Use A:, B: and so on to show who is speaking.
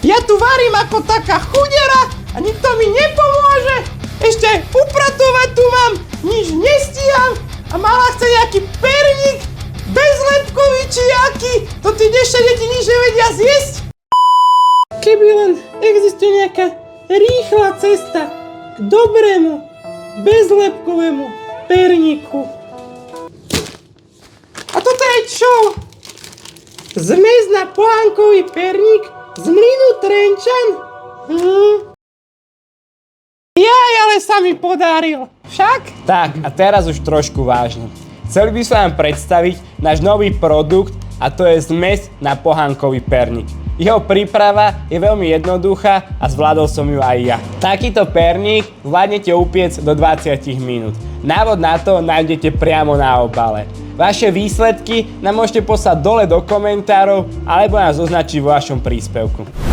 A: Ja tu varím ako taká chudera a nikto mi nepomôže. Ešte aj upratovať tu mám, nič nestíham a mala chce nejaký perník, bezlepkový či aký. To tí dnešné deti nič nevedia zjesť. Keby len existuje nejaká rýchla cesta k dobrému, bezlepkovému perníku. A toto je čo? Zmes na pohánkový perník z mlynu Trenčan? Jaj, ale sa mi podaril. Však?
B: Tak, a teraz už trošku vážne. Chceli by som vám predstaviť náš nový produkt a to je zmes na pohánkový perník. Jeho príprava je veľmi jednoduchá a zvládol som ju aj ja. Takýto perník zvládnete upiec do 20 minút. Návod na to nájdete priamo na obale. Vaše výsledky nám môžete poslať dole do komentárov alebo nás označiť vo vašom príspevku.